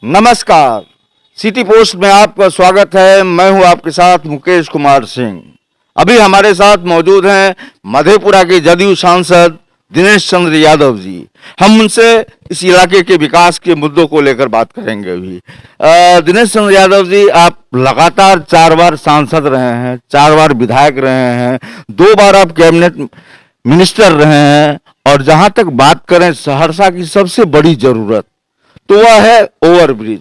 नमस्कार, city post में आपका स्वागत है। मैं हूं आपके साथ मुकेश कुमार सिंह। अभी हमारे साथ मौजूद हैं मधेपुरा के जदयू सांसद दिनेश चंद्र यादव जी। हम उनसे इस इलाके के विकास के मुद्दों को लेकर बात करेंगे। अभी दिनेश चंद्र यादव जी, आप लगातार 4 बार सांसद रहे हैं, 4 बार विधायक रहे हैं, 2 बार आप कैबिनेट मिनिस्टर रहे हैं, और जहां तक बात करें सहरसा की सबसे बड़ी जरूरत तो वह है ओवरब्रिज।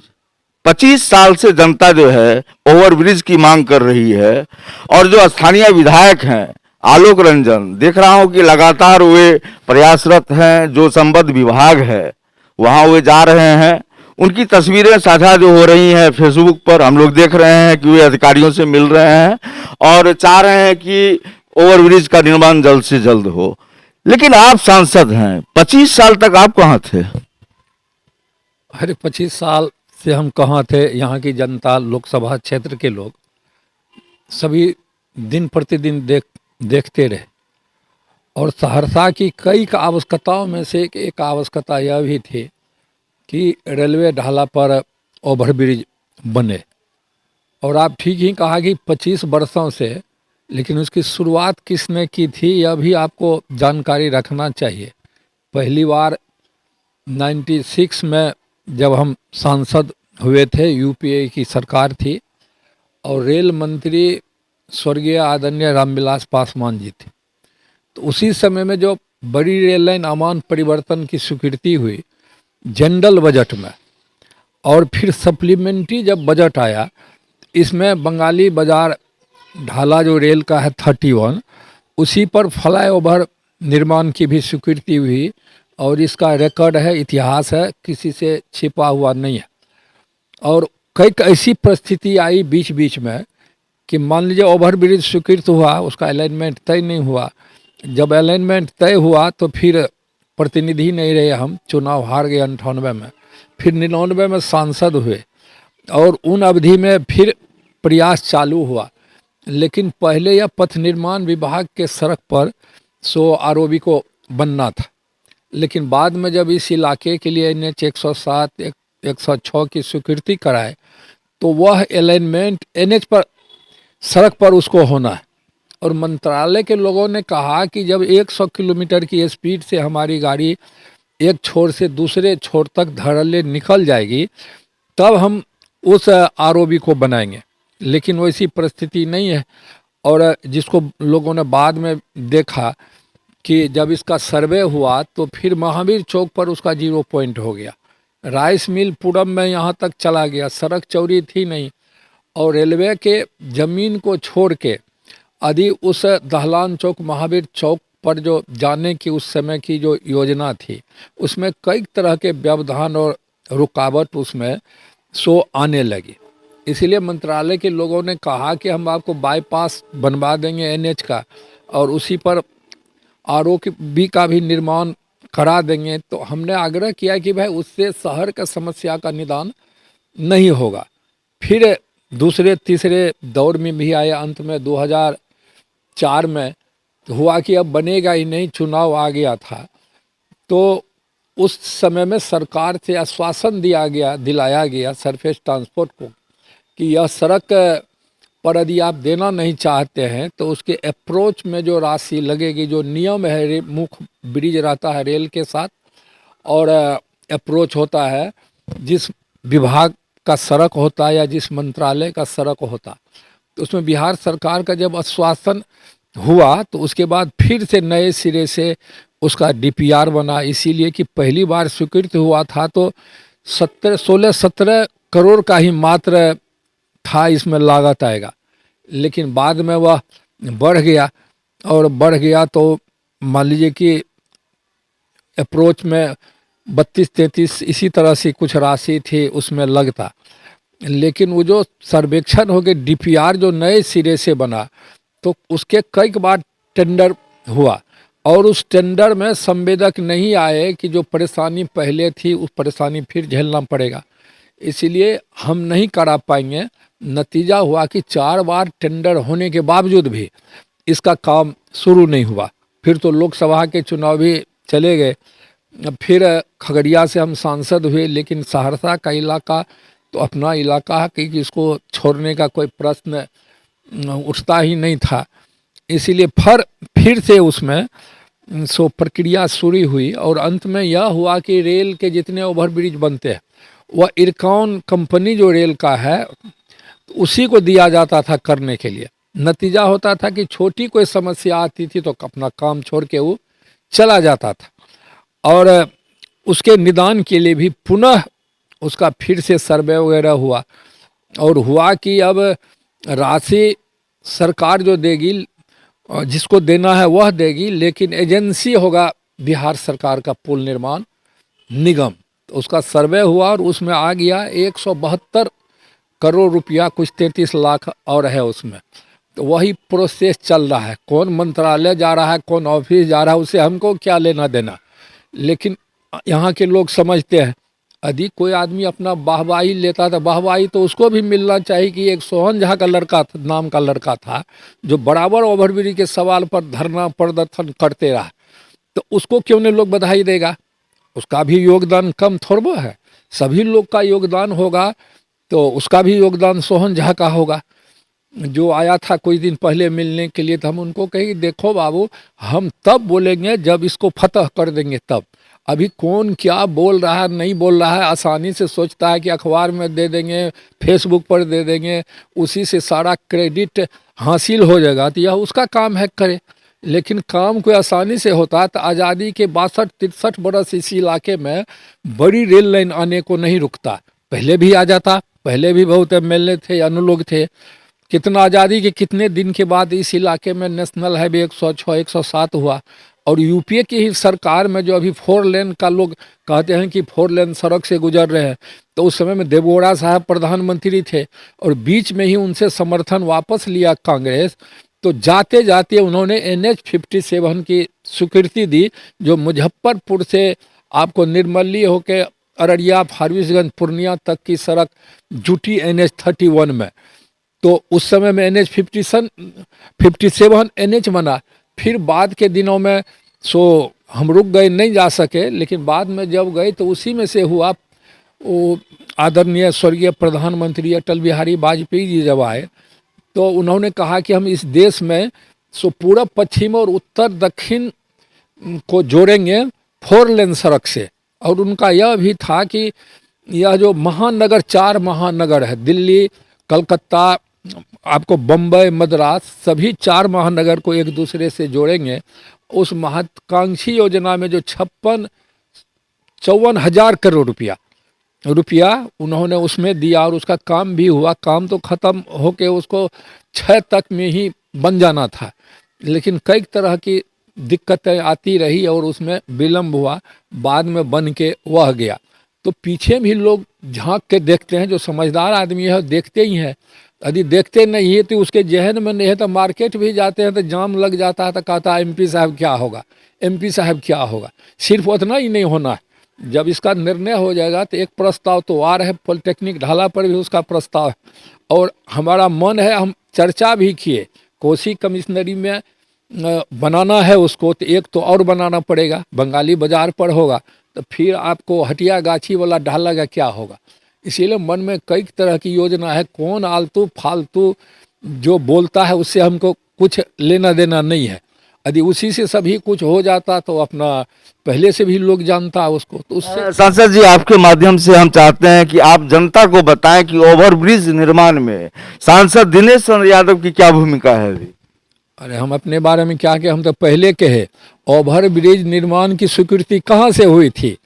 25 साल से जनता जो है ओवरब्रिज की मांग कर रही है, और जो स्थानीय विधायक हैं आलोक रंजन, देख रहा हूं कि लगातार वे प्रयासरत हैं। जो संबद्ध विभाग है वहां वे जा रहे हैं, उनकी तस्वीरें साझा जो हो रही हैं फेसबुक पर, हम लोग देख रहे हैं कि वे अधिकारियों से मिल रहे हैं और चाह रहे हैं कि ओवरब्रिज का निर्माण जल्द से जल्द हो। लेकिन आप सांसद हैं, 25 साल तक आप कहाँ थे? अरे 25 साल से हम कहाँ थे। यहाँ की जनता, लोकसभा क्षेत्र के लोग सभी दिन प्रतिदिन देखते रहे, और सहरसा की कई आवश्यकताओं में से एक आवश्यकता यह भी थी कि रेलवे ढाला पर ओवरब्रिज बने। और आप ठीक ही कहा कि 25 वर्षों से, लेकिन उसकी शुरुआत किसने की थी यह भी आपको जानकारी रखना चाहिए। पहली बार 96 में जब हम सांसद हुए थे, यूपीए की सरकार थी और रेल मंत्री स्वर्गीय आदरणीय रामविलास पासवान जी थे। तो उसी समय में जो बड़ी रेल लाइन अमान परिवर्तन की स्वीकृति हुई जनरल बजट में, और फिर सप्लीमेंट्री जब बजट आया, इसमें बंगाली बाजार ढाला जो रेल का है 31, उसी पर फ्लाईओवर निर्माण की भी स्वीकृति हुई। और इसका रिकॉर्ड है, इतिहास है, किसी से छिपा हुआ नहीं है। और कई ऐसी परिस्थिति आई बीच बीच में कि मान लीजिए ओवरब्रिज स्वीकृत हुआ, उसका अलाइनमेंट तय नहीं हुआ। जब अलाइनमेंट तय हुआ तो फिर प्रतिनिधि नहीं रहे, हम चुनाव हार गए 98 में, फिर 99 में सांसद हुए, और उन अवधि में फिर प्रयास चालू हुआ। लेकिन पहले यह पथ निर्माण विभाग के सड़क पर 100 आरओबी को बनना था, लेकिन बाद में जब इस इलाके के लिए NH 107, 106 की स्वीकृति कराए, तो वह अलाइनमेंट NH पर, सड़क पर उसको होना है। और मंत्रालय के लोगों ने कहा कि जब 100 किलोमीटर की स्पीड से हमारी गाड़ी एक छोर से दूसरे छोर तक धड़ल्ले निकल जाएगी, तब हम उस आरओबी को बनाएंगे। लेकिन वैसी परिस्थिति नहीं है। और जिसको लोगों ने बाद में देखा कि जब इसका सर्वे हुआ तो फिर महावीर चौक पर उसका 0 पॉइंट हो गया, राइस मिल पुरम में यहाँ तक चला गया, सड़क चौड़ी थी नहीं। और रेलवे के ज़मीन को छोड़ के यदि उस दहलान चौक, महावीर चौक पर जो जाने की उस समय की जो योजना थी, उसमें कई तरह के व्यवधान और रुकावट उसमें आने लगी। इसलिए मंत्रालय के लोगों ने कहा कि हम आपको बाईपास बनवा देंगे NH का, और उसी पर आरओबी का भी निर्माण करा देंगे। तो हमने आग्रह किया कि भाई उससे शहर का समस्या का निदान नहीं होगा। फिर दूसरे तीसरे दौर में भी आए, अंत में 2004 में हुआ कि अब बनेगा ही नहीं, चुनाव आ गया था। तो उस समय में सरकार से आश्वासन दिलाया गया सरफेस ट्रांसपोर्ट को कि यह सड़क पर यदि आप देना नहीं चाहते हैं तो उसके अप्रोच में जो राशि लगेगी, जो नियम है, मुख्य ब्रिज रहता है रेल के साथ, और अप्रोच होता है जिस विभाग का सड़क होता है या जिस मंत्रालय का सड़क होता, तो उसमें बिहार सरकार का जब आश्वासन हुआ तो उसके बाद फिर से नए सिरे से उसका DPR बना। इसीलिए कि पहली बार स्वीकृत हुआ था तो 16-17 करोड़ का ही मात्र था इसमें लागत आएगा, लेकिन बाद में वह बढ़ गया, और बढ़ गया तो मान लीजिए कि अप्रोच में 32-33 इसी तरह से कुछ राशि थी उसमें लगता। लेकिन वो जो सर्वेक्षण हो गए, DPR जो नए सिरे से बना, तो उसके कई बार टेंडर हुआ, और उस टेंडर में संवेदक नहीं आए कि जो परेशानी पहले थी उस परेशानी फिर झेलना पड़ेगा, इसीलिए हम नहीं करा पाएंगे। नतीजा हुआ कि 4 बार टेंडर होने के बावजूद भी इसका काम शुरू नहीं हुआ। फिर तो लोकसभा के चुनाव भी चले गए, फिर खगड़िया से हम सांसद हुए, लेकिन सहरसा का इलाका तो अपना इलाका है कि इसको छोड़ने का कोई प्रश्न उठता ही नहीं था। इसीलिए फिर से उसमें सो प्रक्रिया शुरू हुई और अंत में यह हुआ कि रेल के जितने ओवरब्रिज बनते हैं वह इरकॉन कंपनी जो रेल का है उसी को दिया जाता था करने के लिए। नतीजा होता था कि छोटी कोई समस्या आती थी तो अपना काम छोड़ के वो चला जाता था, और उसके निदान के लिए भी पुनः उसका फिर से सर्वे वगैरह हुआ, और हुआ कि अब राशि सरकार जो देगी, जिसको देना है वह देगी, लेकिन एजेंसी होगा बिहार सरकार का पुल निर्माण निगम। तो उसका सर्वे हुआ और उसमें आ गया 172 करोड़ रुपया, कुछ 33 लाख और है उसमें। तो वही प्रोसेस चल रहा है, कौन मंत्रालय जा रहा है, कौन ऑफिस जा रहा है, उससे हमको क्या लेना देना। लेकिन यहाँ के लोग समझते हैं यदि कोई आदमी अपना वाहवाही लेता था, वाहवाही तो उसको भी मिलना चाहिए कि एक सोहन झा का लड़का नाम का लड़का था जो बराबर ओवरब्रिज के सवाल पर धरना प्रदर्शन करते रहा, तो उसको क्यों नहीं लोग बधाई देगा। उसका भी योगदान कम थोड़ा है, सभी लोग का योगदान होगा, तो उसका भी योगदान सोहन झा का होगा। जो आया था कुछ दिन पहले मिलने के लिए, तो हम उनको कहे देखो बाबू, हम तब बोलेंगे जब इसको फतह कर देंगे तब। अभी कौन क्या बोल रहा है नहीं बोल रहा है आसानी से सोचता है कि अखबार में दे देंगे, फेसबुक पर दे देंगे, उसी से सारा क्रेडिट हासिल हो जाएगा, तो यह उसका काम है करे। लेकिन काम कोई आसानी से होता है तो आज़ादी के 62-63 बरस इस इलाके में बड़ी रेल लाइन आने को नहीं रुकता। पहले भी आ जाता, पहले भी बहुत एमएलए थे, अनुलोग थे। कितना आज़ादी के कितने दिन के बाद इस इलाके में नेशनल हाईवे 106 107 हुआ, और यूपीए की ही सरकार में जो अभी 4 लेन का लोग कहते हैं कि 4 लेन सड़क से गुजर रहे हैं, तो उस समय में देवगौड़ा साहब प्रधानमंत्री थे और बीच में ही उनसे समर्थन वापस लिया कांग्रेस। तो जाते जाते उन्होंने NH-57 की स्वीकृति दी, जो मुजफ्फरपुर से आपको निर्मली होके अररिया, फारबिसगंज, पूर्णिया तक की सड़क जुटी NH-31 में। तो उस समय में NH-57 NH बना। फिर बाद के दिनों में हम रुक गए, नहीं जा सके, लेकिन बाद में जब गए तो उसी में से हुआ। वो आदरणीय स्वर्गीय प्रधानमंत्री अटल बिहारी वाजपेयी जी जब आए तो उन्होंने कहा कि हम इस देश में पूरब पश्चिम और उत्तर दक्षिण को जोड़ेंगे 4 लेन सड़क से। और उनका यह भी था कि यह जो महानगर 4 महानगर है, दिल्ली, कलकत्ता, आपको बम्बई, मद्रास, सभी 4 महानगर को एक दूसरे से जोड़ेंगे। उस महत्वाकांक्षी योजना में जो 54,000 करोड़ रुपया उन्होंने उसमें दिया और उसका काम भी हुआ। काम तो ख़त्म होके उसको 6 तक में ही बन जाना था, लेकिन कई तरह की दिक्कतें आती रही और उसमें विलम्ब हुआ, बाद में बन के वह गया। तो पीछे भी लोग झांक के देखते हैं, जो समझदार आदमी है देखते ही हैं। यदि देखते नहीं है तो उसके जहन में नहीं है, तो मार्केट भी जाते हैं तो जाम लग जाता है, तो कहता है MP साहब क्या होगा, MP साहब क्या होगा। सिर्फ उतना ही नहीं होना है, जब इसका निर्णय हो जाएगा तो एक प्रस्ताव तो आ रहा है, पॉलिटेक्निक ढाला पर भी उसका प्रस्ताव है, और हमारा मन है, हम चर्चा भी किए, कोसी कमिश्नरी में बनाना है उसको, तो एक तो और बनाना पड़ेगा, बंगाली बाजार पर होगा, तो फिर आपको हटिया गाछी वाला ढाला का क्या होगा। इसीलिए मन में कई तरह की योजना है। कौन आलतू फालतू जो बोलता है उससे हमको कुछ लेना देना नहीं है। यदि उसी से सभी कुछ हो जाता तो अपना पहले से भी लोग जानता है उसको, तो उससे। सांसद जी, आपके माध्यम से हम चाहते हैं कि आप जनता को बताएं कि ओवरब्रिज निर्माण में सांसद दिनेश चंद्र यादव की क्या भूमिका है अभी। अरे हम अपने बारे में क्या कहें, हम तो पहले कहे ओवरब्रिज निर्माण की स्वीकृति कहाँ से हुई थी।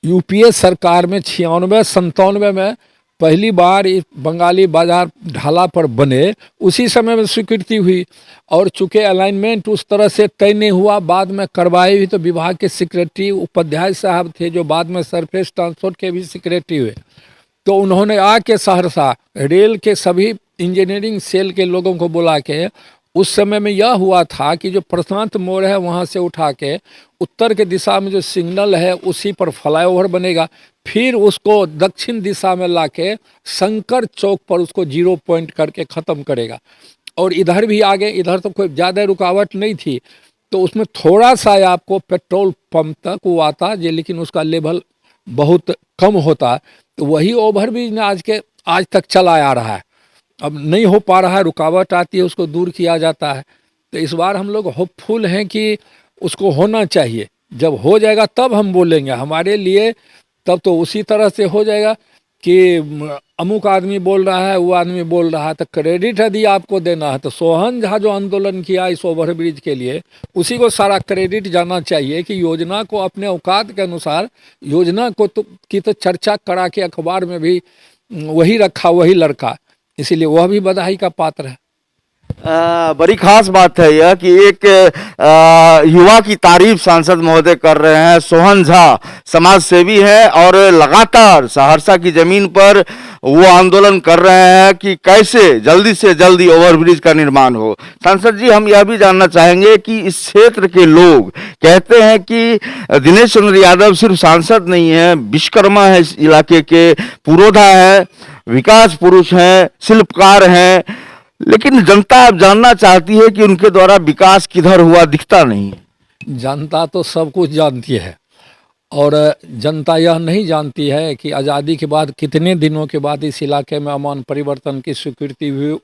यूपीए सरकार में 96-97 में पहली बार इस बंगाली बाजार ढाला पर बने, उसी समय में स्वीकृति हुई। और चूंकि अलाइनमेंट उस तरह से तय नहीं हुआ, बाद में करवाई हुई, तो विभाग के सेक्रेटरी उपाध्याय साहब थे जो बाद में सरफेस ट्रांसपोर्ट के भी सेक्रेटरी हुए। तो उन्होंने आके सहरसा रेल के सभी इंजीनियरिंग सेल के लोगों को बुला के, उस समय में यह हुआ था कि जो प्रशांत मोड़ है वहाँ से उठा के उत्तर के दिशा में जो सिग्नल है उसी पर फ्लाईओवर बनेगा, फिर उसको दक्षिण दिशा में लाके शंकर चौक पर उसको 0 पॉइंट करके ख़त्म करेगा। और इधर भी आगे, इधर तो कोई ज़्यादा रुकावट नहीं थी, तो उसमें थोड़ा सा आपको पेट्रोल पंप तक वो आता है, लेकिन उसका लेवल बहुत कम होता है। तो वही ओवरब्रिज ने आज तक चला आ रहा है। अब नहीं हो पा रहा है, रुकावट आती है, उसको दूर किया जाता है। तो इस बार हम लोग होपफुल हैं कि उसको होना चाहिए। जब हो जाएगा तब हम बोलेंगे, हमारे लिए तब तो उसी तरह से हो जाएगा कि अमुक आदमी बोल रहा है, वो आदमी बोल रहा है। तो क्रेडिट यदि आपको देना है तो सोहन झा जो आंदोलन किया इस ओवरब्रिज के लिए, उसी को सारा क्रेडिट जाना चाहिए कि योजना को अपने औकात के अनुसार योजना को की तो चर्चा करा के अखबार में भी वही रखा, वही लड़का, इसीलिए वह भी बधाई का पात्र है। बड़ी खास बात है यह कि एक युवा की तारीफ सांसद महोदय कर रहे हैं। सोहन झा समाज सेवी है और लगातार सहरसा की जमीन पर वो आंदोलन कर रहे हैं कि कैसे जल्दी से जल्दी ओवरब्रिज का निर्माण हो। सांसद जी, हम यह भी जानना चाहेंगे कि इस क्षेत्र के लोग कहते हैं कि दिनेश चंद्र यादव सिर्फ सांसद नहीं है, विश्वकर्मा है, इस इलाके के पुरोधा है, विकास पुरुष हैं, शिल्पकार हैं, लेकिन जनता अब जानना चाहती है कि उनके द्वारा विकास किधर हुआ, दिखता नहीं है। जनता तो सब कुछ जानती है, और जनता यह नहीं जानती है कि आज़ादी के बाद कितने दिनों के बाद इस इलाके में अमान परिवर्तन की स्वीकृति हुई।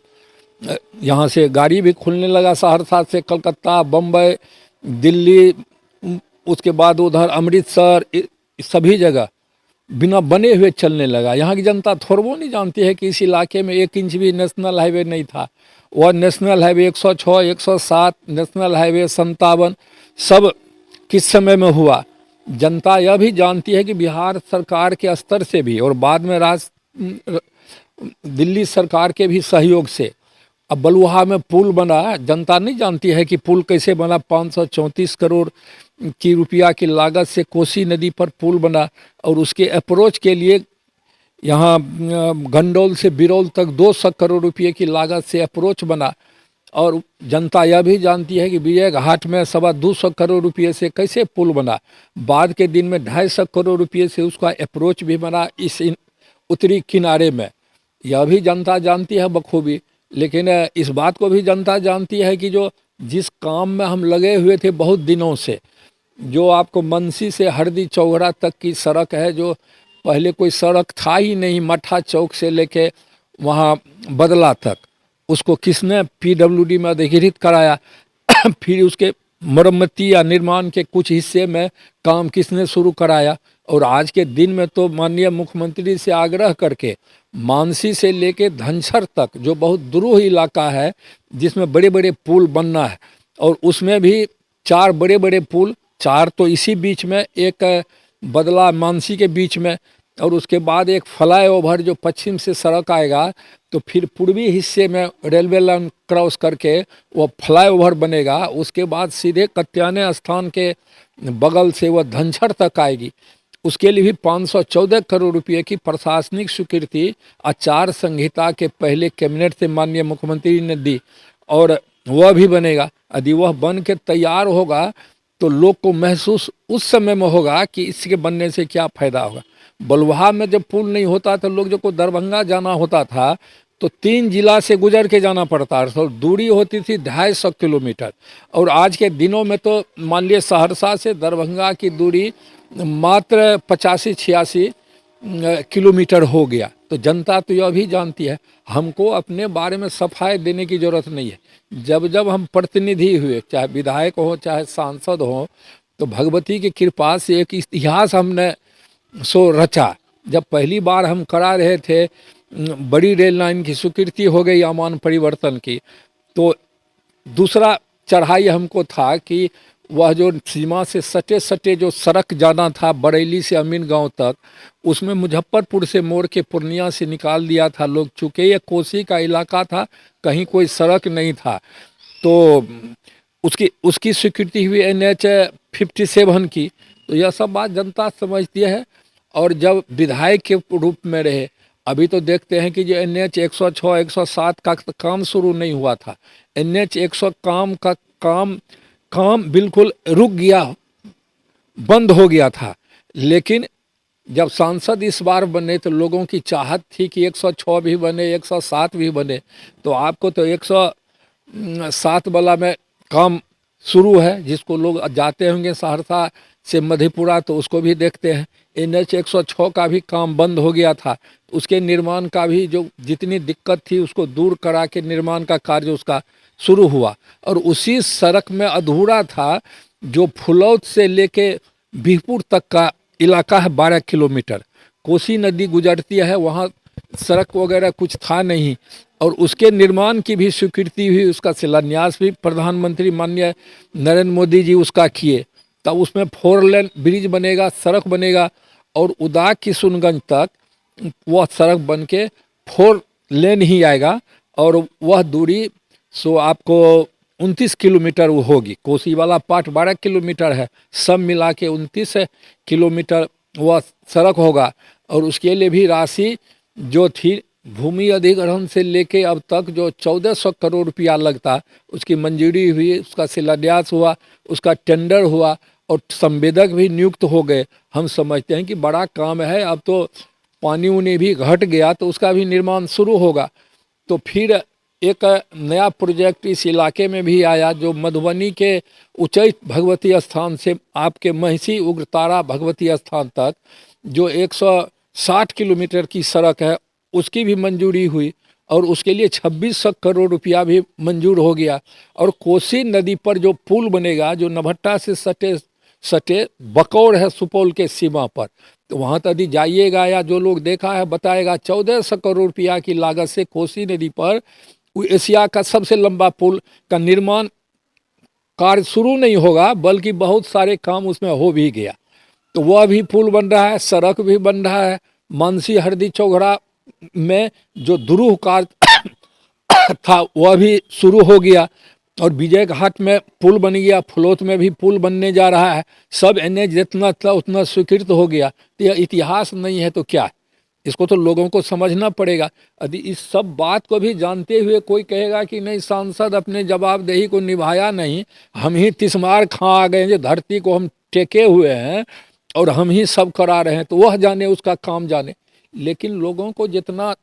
यहाँ से गाड़ी भी खुलने लगा, सहरसा से कलकत्ता, बम्बई, दिल्ली, उसके बाद उधर अमृतसर, सभी जगह बिना बने हुए चलने लगा। यहाँ की जनता थोड़बो नहीं जानती है कि इस इलाके में 1 इंच भी नेशनल हाईवे नहीं था। वह नेशनल हाईवे 106, 107, नेशनल हाईवे 57 सब किस समय में हुआ। जनता यह भी जानती है कि बिहार सरकार के स्तर से भी और बाद में दिल्ली सरकार के भी सहयोग से अब बलुहा में पुल बना। जनता नहीं जानती है कि पुल कैसे बना। 534 करोड़ की रुपया की लागत से कोसी नदी पर पुल बना, और उसके अप्रोच के लिए यहाँ गंडोल से बिरौल तक 200 करोड़ रुपये की लागत से अप्रोच बना। और जनता यह भी जानती है कि विजय घाट में 225 करोड़ रुपये से कैसे पुल बना। बाद के दिन में 250 करोड़ रुपये से उसका अप्रोच भी बना इस उत्तरी किनारे में। यह भी जनता जानती है बखूबी। लेकिन इस बात को भी जनता जानती है कि जो जिस काम में हम लगे हुए थे बहुत दिनों से, जो आपको मनसी से हरदी चौघरा तक की सड़क है, जो पहले कोई सड़क था ही नहीं, मठा चौक से लेके वहाँ बदला तक, उसको किसने पीडब्ल्यूडी में अधिकृत कराया फिर उसके मरम्मती या निर्माण के कुछ हिस्से में काम किसने शुरू कराया। और आज के दिन में तो माननीय मुख्यमंत्री से आग्रह करके मानसी से लेके धनसर तक, जो बहुत दुरूह इलाका है जिसमें बड़े बड़े पुल बनना है, और उसमें भी 4 बड़े बड़े पुल, 4 तो इसी बीच में, एक बदला मानसी के बीच में, और उसके बाद एक फ्लाईओवर जो पश्चिम से सड़क आएगा तो फिर पूर्वी हिस्से में रेलवे लाइन क्रॉस करके वो फ्लाईओवर बनेगा। उसके बाद सीधे कत्याने स्थान के बगल से वह धनसर तक आएगी। उसके लिए भी 514 करोड़ रुपये की प्रशासनिक स्वीकृति आचार संहिता के पहले कैबिनेट से माननीय मुख्यमंत्री ने दी, और वह भी बनेगा। यदि वह बन के तैयार होगा तो लोग को महसूस उस समय में होगा कि इसके बनने से क्या फ़ायदा होगा। बलुहा में जब पुल नहीं होता तो लोग जो को दरभंगा जाना होता था तो 3 जिला से गुजर के जाना पड़ता था, तो दूरी होती थी 250 किलोमीटर। और आज के दिनों में तो मान लिया सहरसा से दरभंगा की दूरी मात्र 85-86 किलोमीटर हो गया। तो जनता तो यह भी जानती है। हमको अपने बारे में सफाई देने की ज़रूरत नहीं है। जब जब हम प्रतिनिधि हुए, चाहे विधायक हो चाहे सांसद हो, तो भगवती की कृपा से एक इतिहास हमने सो रचा। जब पहली बार हम करा रहे थे, बड़ी रेल लाइन की स्वीकृति हो गई अमान परिवर्तन की, तो दूसरा चढ़ाई हमको था कि वह जो सीमा से सटे सटे जो सड़क जाना था बरेली से अमीन गांव तक, उसमें मुजफ्फरपुर से मोड़ के पूर्णिया से निकाल दिया था लोग। चूँकि ये कोसी का इलाका था, कहीं कोई सड़क नहीं था, तो उसकी स्वीकृति हुई NH 57 की। तो यह सब बात जनता समझती है। और जब विधायक के रूप में रहे, अभी तो देखते हैं कि जो NH 106, 107 का काम शुरू नहीं हुआ था। NH 100 का काम बिल्कुल रुक गया, बंद हो गया था। लेकिन जब सांसद इस बार बने तो लोगों की चाहत थी कि 106 भी बने, 107 भी बने। तो आपको तो 107 वाला में काम शुरू है, जिसको लोग जाते होंगे सहरसा से मधेपुरा तो उसको भी देखते हैं। NH 106 का भी काम बंद हो गया था, उसके निर्माण का भी जो जितनी दिक्कत थी उसको दूर करा के निर्माण का कार्य उसका शुरू हुआ। और उसी सड़क में अधूरा था जो फुलौत से लेके बिहपुर तक का इलाका है 12 किलोमीटर, कोसी नदी गुजरती है, वहाँ सड़क वगैरह कुछ था नहीं, और उसके निर्माण की भी स्वीकृति हुई, उसका शिलान्यास भी प्रधानमंत्री माननीय नरेंद्र मोदी जी उसका किए। तब उसमें 4 लेन ब्रिज बनेगा, सड़क बनेगा, और उदा किशुनगंज तक वह सड़क बन के 4 लेन ही आएगा, और वह दूरी सो आपको 29 किलोमीटर वो होगी। कोसी वाला पार्ट 12 किलोमीटर है, सब मिला के 29 किलोमीटर वह सड़क होगा। और उसके लिए भी राशि जो थी भूमि अधिग्रहण से लेके अब तक जो 1400 करोड़ रुपया लगता, उसकी मंजूरी हुई, उसका शिलान्यास हुआ, उसका टेंडर हुआ, और संवेदक भी नियुक्त हो गए। हम समझते हैं कि बड़ा काम है। अब तो पानी उनी भी घट गया तो उसका भी निर्माण शुरू होगा। तो फिर एक नया प्रोजेक्ट इस इलाके में भी आया, जो मधुबनी के उच्चैठ भगवती स्थान से आपके महिषी उग्रतारा भगवती स्थान तक जो 160 किलोमीटर की सड़क है, उसकी भी मंजूरी हुई, और उसके लिए 2600 करोड़ रुपया भी मंजूर हो गया। और कोसी नदी पर जो पुल बनेगा, जो नभट्टा से सटे बकौर है सुपौल के सीमा पर, तो वहाँ तक यदि जाइएगा या जो लोग देखा है बताएगा, 1400 करोड़ रुपया की लागत से कोसी नदी पर एशिया का सबसे लंबा पुल का निर्माण कार्य शुरू नहीं होगा, बल्कि बहुत सारे काम उसमें हो भी गया। तो वह भी पुल बन रहा है, सड़क भी बन रहा है। मानसी हरदी चौघड़ा में जो दुरूह कार्य था वह भी शुरू हो गया, और विजय घाट में पुल बन गया, फुलौत में भी पुल बनने जा रहा है। सब NH जितना था उतना स्वीकृत हो गया। तो यह इतिहास नहीं है तो क्या है? इसको तो लोगों को समझना पड़ेगा। यदि इस सब बात को भी जानते हुए कोई कहेगा कि नहीं, सांसद अपने जवाबदेही को निभाया नहीं, हम ही तिस्मार खां आ गए जो धरती को हम टेके हुए हैं और हम ही सब करा रहे हैं, तो वह जाने, उसका काम जाने। लेकिन लोगों को जितना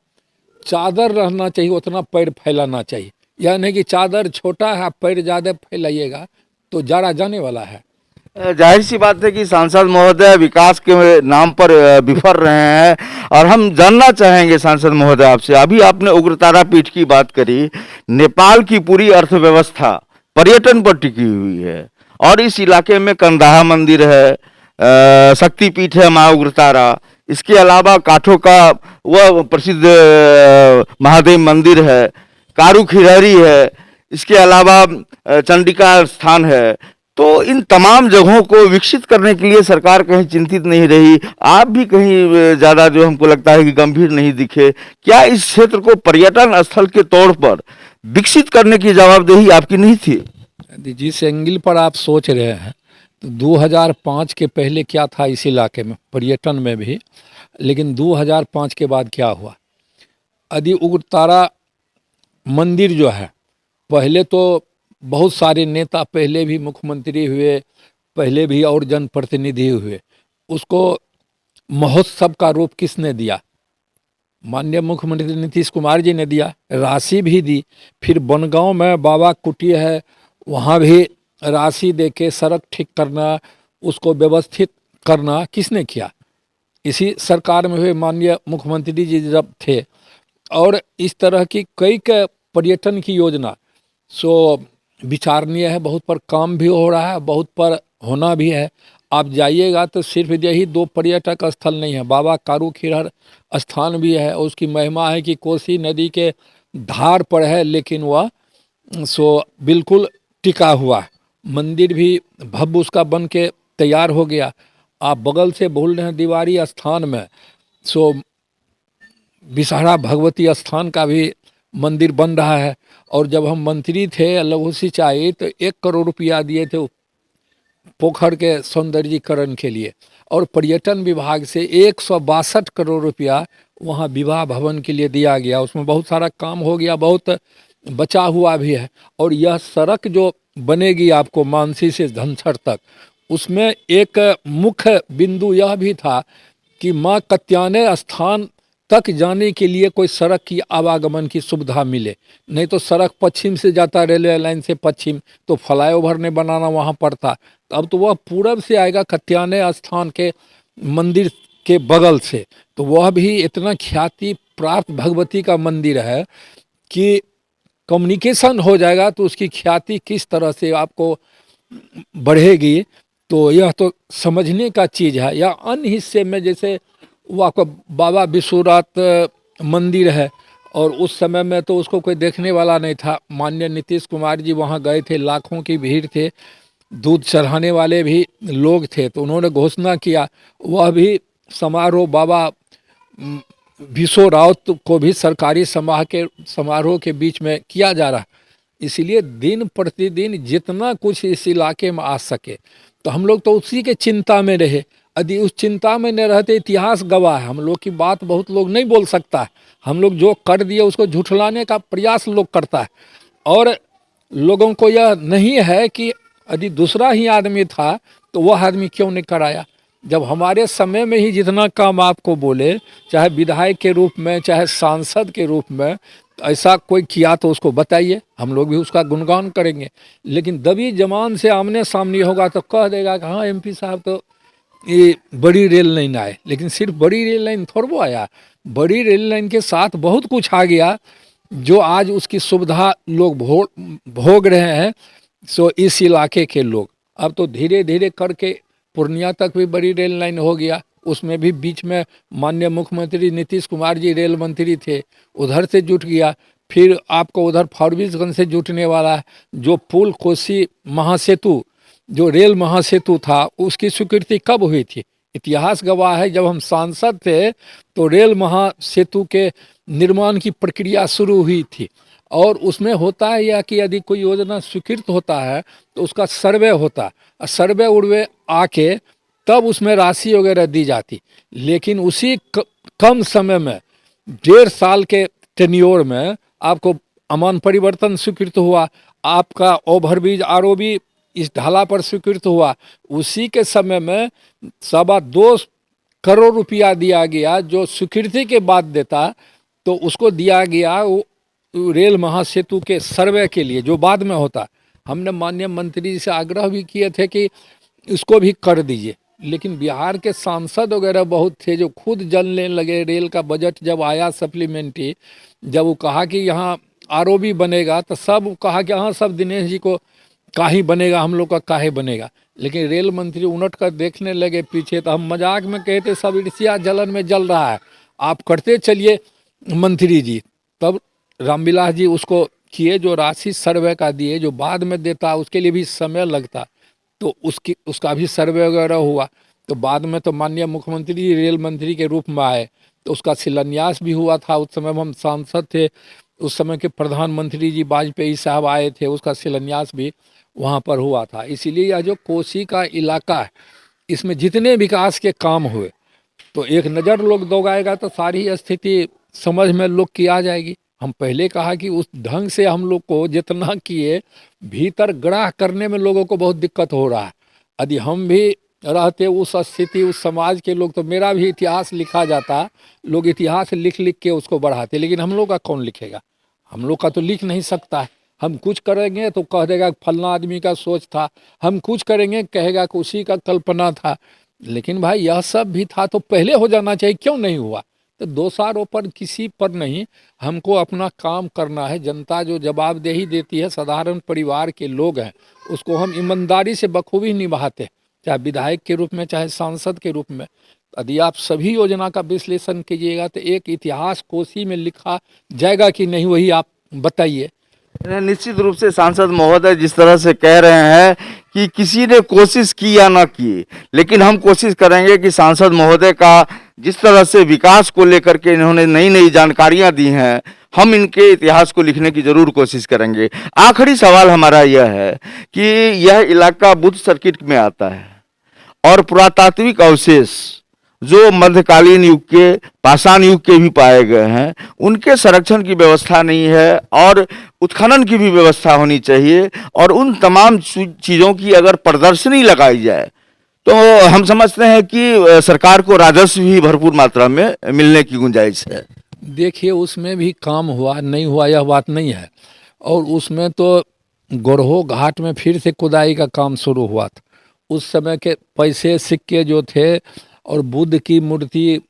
चादर रहना चाहिए उतना पैर फैलाना चाहिए। यह नहीं कि चादर छोटा है, पैर ज़्यादा फैलाइएगा तो जाड़ा जाने वाला है। जाहिर सी बात है कि सांसद महोदय विकास के नाम पर बिफर रहे हैं, और हम जानना चाहेंगे सांसद महोदय आपसे, अभी आपने उग्रतारा पीठ की बात करी, नेपाल की पूरी अर्थव्यवस्था पर्यटन पर टिकी हुई है, और इस इलाके में कंदाहा मंदिर है, शक्तिपीठ है माँ उग्रतारा, इसके अलावा काठों का वह प्रसिद्ध महादेव मंदिर है, कारू खिरहरी है, इसके अलावा चंडिका स्थान है। तो इन तमाम जगहों को विकसित करने के लिए सरकार कहीं चिंतित नहीं रही, आप भी कहीं ज़्यादा जो हमको लगता है कि गंभीर नहीं दिखे। क्या इस क्षेत्र को पर्यटन स्थल के तौर पर विकसित करने की जवाबदेही आपकी नहीं थी? जिस एंगल पर आप सोच रहे हैं, तो 2005 के पहले क्या था इस इलाके में पर्यटन में भी, लेकिन 2005 के बाद क्या हुआ? यदि उग्रतारा मंदिर जो है, पहले तो बहुत सारे नेता पहले भी मुख्यमंत्री हुए, पहले भी और जनप्रतिनिधि हुए, उसको महोत्सव का रूप किसने दिया? माननीय मुख्यमंत्री नीतीश कुमार जी ने दिया, राशि भी दी। फिर बनगांव में बाबा कुटी है, वहाँ भी राशि दे के सड़क ठीक करना, उसको व्यवस्थित करना किसने किया? इसी सरकार में हुए माननीय मुख्यमंत्री जी जब थे। और इस तरह की कई पर्यटन की योजना सो विचारणीय है, बहुत पर काम भी हो रहा है, बहुत पर होना भी है। आप जाइएगा तो सिर्फ यही 2 पर्यटक स्थल नहीं है, बाबा कारू खिरहर स्थान भी है, और उसकी महिमा है कि कोसी नदी के धार पर है, लेकिन वह सो बिल्कुल टिका हुआ है। मंदिर भी भव्य उसका बन के तैयार हो गया। आप बगल से बोल रहे हैं दीवारी स्थान में सो विषहरा भगवती स्थान का भी मंदिर बन रहा है। और जब हम मंत्री थे लघु सिंचाई, तो 1 करोड़ रुपया दिए थे पोखर के सौंदर्यीकरण के लिए, और पर्यटन विभाग से 162 करोड़ रुपया वहाँ विवाह भवन के लिए दिया गया। उसमें बहुत सारा काम हो गया, बहुत बचा हुआ भी है। और यह सड़क जो बनेगी आपको मानसी से धनसर तक, उसमें एक मुख्य बिंदु यह भी था कि माँ कत्यायनी स्थान तक जाने के लिए कोई सड़क की आवागमन की सुविधा मिले। नहीं तो सड़क पश्चिम से जाता, रेलवे लाइन से पश्चिम, तो फ्लाईओवर नहीं बनाना वहाँ पड़ता। अब तो वह पूरब से आएगा कत्याने स्थान के मंदिर के बगल से, तो वह भी इतना ख्याति प्राप्त भगवती का मंदिर है कि कम्युनिकेशन हो जाएगा तो उसकी ख्याति किस तरह से आपको बढ़ेगी, तो यह तो समझने का चीज़ है। या अन्य हिस्से में जैसे वो आपका बाबा विश्वनाथ मंदिर है, और उस समय में तो उसको कोई देखने वाला नहीं था। माननीय नीतीश कुमार जी वहाँ गए थे, लाखों की भीड़ थे, दूध चढ़ाने वाले भी लोग थे, तो उन्होंने घोषणा किया। वह भी समारोह बाबा विशो रावत को भी सरकारी समारोह के बीच में किया जा रहा। इसीलिए दिन प्रतिदिन जितना कुछ इस इलाके में आ सके, तो हम लोग तो उसी के चिंता में रहे। यदि उस चिंता में न रहते, इतिहास गवाह है, हम लोग की बात बहुत लोग नहीं बोल सकता है। हम लोग जो कर दिए उसको झुठलाने का प्रयास लोग करता है, और लोगों को यह नहीं है कि यदि दूसरा ही आदमी था तो वह आदमी क्यों नहीं कराया। जब हमारे समय में ही जितना काम आपको बोले, चाहे विधायक के रूप में चाहे सांसद के रूप में, ऐसा कोई किया तो उसको बताइए, हम लोग भी उसका गुणगान करेंगे। लेकिन दबी जमान से आमने सामने होगा तो कह देगा कि हाँ एमपी साहब तो ये बड़ी रेल लाइन आए। लेकिन सिर्फ बड़ी रेल लाइन थोड़ा आया, बड़ी रेल लाइन के साथ बहुत कुछ आ गया जो आज उसकी सुविधा लोग भोग रहे हैं। सो इस इलाके के लोग अब तो धीरे धीरे करके पूर्णिया तक भी बड़ी रेल लाइन हो गया। उसमें भी बीच में माननीय मुख्यमंत्री नीतीश कुमार जी रेल मंत्री थे, उधर से जुट गया। फिर आपको उधर फारबिसगंज से जुटने वाला है। जो पुल कोसी महासेतु, जो रेल महासेतु था, उसकी स्वीकृति कब हुई थी? इतिहास गवाह है, जब हम सांसद थे तो रेल महासेतु के निर्माण की प्रक्रिया शुरू हुई थी। और उसमें होता है यह कि यदि कोई योजना स्वीकृत होता है तो उसका सर्वे होता है, सर्वे उर्वे आके तब उसमें राशि वगैरह दी जाती। लेकिन उसी कम समय में 1.5 साल के टेन्योर में आपको अमान परिवर्तन स्वीकृत हुआ, आपका ओवरब्रिज आरओबी इस ढाला पर स्वीकृत हुआ। उसी के समय में 2.25 करोड़ रुपया दिया गया, जो स्वीकृति के बाद देता तो उसको दिया गया वो रेल महासेतु के सर्वे के लिए, जो बाद में होता। हमने माननीय मंत्री जी से आग्रह भी किए थे कि इसको भी कर दीजिए, लेकिन बिहार के सांसद वगैरह बहुत थे जो खुद जलने लगे। रेल का बजट जब आया सप्लीमेंट्री, जब वो कहा कि यहाँ आरओबी बनेगा तो सब कहा कि हाँ सब दिनेश जी को काहे बनेगा, हम लोग का काहे बनेगा। लेकिन रेल मंत्री उनट कर देखने लगे पीछे, तो हम मजाक में कहते सब ईर्ष्या जलन में जल रहा है, आप करते चलिए मंत्री जी। तब रामविलास जी उसको किए, जो राशि सर्वे का दिए, जो बाद में देता उसके लिए भी समय लगता, तो उसका भी सर्वे वगैरह हुआ। तो बाद में तो माननीय मुख्यमंत्री रेल मंत्री के रूप में आए, तो उसका शिलान्यास भी हुआ था। उस समय हम सांसद थे, उस समय के प्रधानमंत्री जी वाजपेयी साहब आए थे, उसका शिलान्यास भी वहाँ पर हुआ था। इसीलिए यह जो कोसी का इलाका है, इसमें जितने विकास के काम हुए, तो एक नज़र लोग दोगाएगा तो सारी स्थिति समझ में लोग की आ जाएगी। हम पहले कहा कि उस ढंग से हम लोग को जितना किए, भीतर ग्राह करने में लोगों को बहुत दिक्कत हो रहा है। यदि हम भी रहते उस स्थिति, उस समाज के लोग, तो मेरा भी इतिहास लिखा जाता, लोग इतिहास लिख लिख के उसको बढ़ाते। लेकिन हम लोग का कौन लिखेगा? हम लोग का तो लिख नहीं सकता है। हम कुछ करेंगे तो कह देगा फलना आदमी का सोच था, हम कुछ करेंगे कहेगा कि उसी का कल्पना था। लेकिन भाई यह सब भी था तो पहले हो जाना चाहिए, क्यों नहीं हुआ? तो दोषारोपण किसी पर नहीं, हमको अपना काम करना है। जनता जो जवाबदेही देती है, साधारण परिवार के लोग हैं, उसको हम ईमानदारी से बखूबी निभाते, चाहे विधायक के रूप में चाहे सांसद के रूप में। यदि आप सभी योजना का विश्लेषण कीजिएगा तो एक इतिहास कोसी में लिखा जाएगा कि नहीं, वही आप बताइए। निश्चित रूप से सांसद महोदय जिस तरह से कह रहे हैं कि किसी ने कोशिश की या ना की, लेकिन हम कोशिश करेंगे कि सांसद महोदय का जिस तरह से विकास को लेकर के इन्होंने नई नई जानकारियां दी हैं, हम इनके इतिहास को लिखने की जरूर कोशिश करेंगे। आखिरी सवाल हमारा यह है कि यह इलाका बुद्ध सर्किट में आता है और पुरातात्विक अवशेष जो मध्यकालीन युग के, पाषाण युग के भी पाए गए हैं, उनके संरक्षण की व्यवस्था नहीं है और उत्खनन की भी व्यवस्था होनी चाहिए। और उन तमाम चीज़ों की अगर प्रदर्शनी लगाई जाए तो हम समझते हैं कि सरकार को राजस्व भी भरपूर मात्रा में मिलने की गुंजाइश है। देखिए, उसमें भी काम हुआ नहीं हुआ यह बात नहीं है। और उसमें तो गोरहो घाट में फिर से खुदाई का काम शुरू हुआ था। उस समय के पैसे सिक्के जो थे और बुद्ध की मूर्ति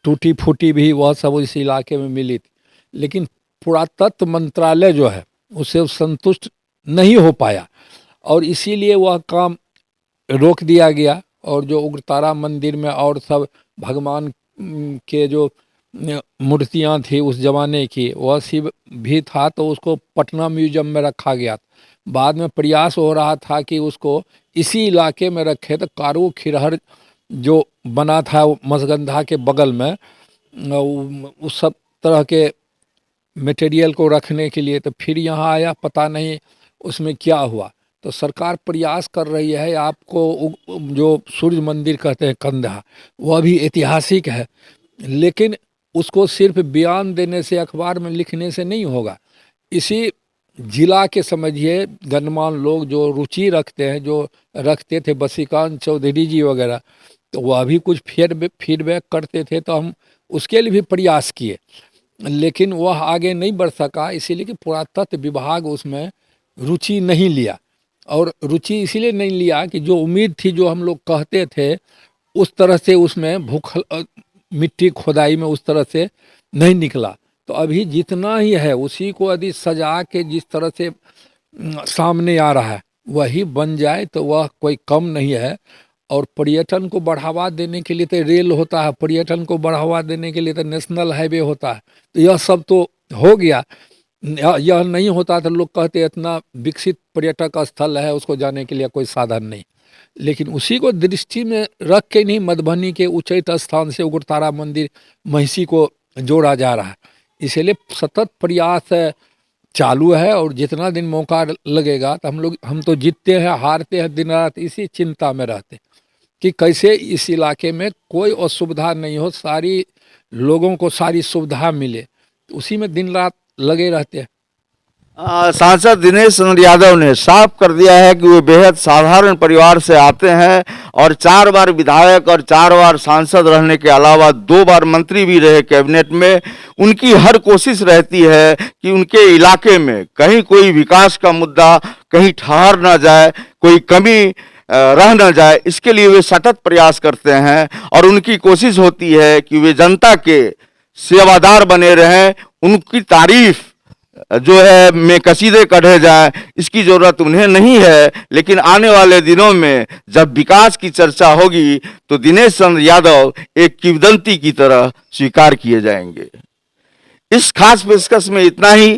टूटी फूटी भी वह सब इस इलाके में मिली थी, लेकिन पुरातत्व मंत्रालय जो है उससे संतुष्ट नहीं हो पाया और इसीलिए वह काम रोक दिया गया। और जो उग्रतारा मंदिर में और सब भगवान के जो मूर्तियां थी उस जमाने की, वह शिव भी था, तो उसको पटना म्यूजियम में रखा गया। बाद में प्रयास हो रहा था कि उसको इसी इलाके में रखे, तो कारू खिरहर जो बना था मसगंधा के बगल में, उस सब तरह के मटेरियल को रखने के लिए, तो फिर यहाँ आया, पता नहीं उसमें क्या हुआ। तो सरकार प्रयास कर रही है। आपको जो सूर्य मंदिर कहते हैं कंधा, वह भी ऐतिहासिक है, लेकिन उसको सिर्फ बयान देने से, अखबार में लिखने से नहीं होगा। इसी जिला के समझिए गणमान्य लोग जो रुचि रखते हैं, जो रखते थे बसीकांत चौधरी जी वगैरह, तो वह भी कुछ फीडबैक करते थे, तो हम उसके लिए भी प्रयास किए, लेकिन वह आगे नहीं बढ़ सका, इसीलिए कि पुरातत्व विभाग उसमें रुचि नहीं लिया। और रुचि इसीलिए नहीं लिया कि जो उम्मीद थी, जो हम लोग कहते थे, उस तरह से उसमें मिट्टी खोदाई में उस तरह से नहीं निकला। तो अभी जितना ही है उसी को यदि सजा के जिस तरह से सामने आ रहा है वही बन जाए तो वह कोई कम नहीं है। और पर्यटन को बढ़ावा देने के लिए तो रेल होता है, पर्यटन को बढ़ावा देने के लिए तो नेशनल हाईवे होता है, तो यह सब तो हो गया। यह नहीं होता तो लोग कहते इतना विकसित पर्यटक स्थल है, उसको जाने के लिए कोई साधन नहीं। लेकिन उसी को दृष्टि में रख के नहीं मधुबनी के उच्चैठ स्थान से उग्रतारा मंदिर महिषी को जोड़ा जा रहा है। इसलिए सतत प्रयास चालू है और जितना दिन मौका लगेगा तो हम तो जीतते हैं हारते हैं, दिन रात इसी चिंता में रहते हैं कि कैसे इस इलाके में कोई असुविधा नहीं हो, सारी लोगों को सारी सुविधा मिले, तो उसी में दिन रात लगे रहते हैं। सांसद दिनेश चंद्र यादव ने साफ कर दिया है कि वे बेहद साधारण परिवार से आते हैं और 4 बार विधायक और 4 बार सांसद रहने के अलावा 2 बार मंत्री भी रहे कैबिनेट में। उनकी हर कोशिश रहती है कि उनके इलाके में कहीं कोई विकास का मुद्दा कहीं ठहर ना जाए, कोई कमी रह न जाए, इसके लिए वे सतत प्रयास करते हैं और उनकी कोशिश होती है कि वे जनता के सेवादार बने रहें। उनकी तारीफ जो है में कसीदे कढ़े जाए, इसकी जरूरत उन्हें नहीं है, लेकिन आने वाले दिनों में जब विकास की चर्चा होगी तो दिनेश चंद्र यादव एक किंवदंती की तरह स्वीकार किए जाएंगे। इस खास पेशकश में इतना ही।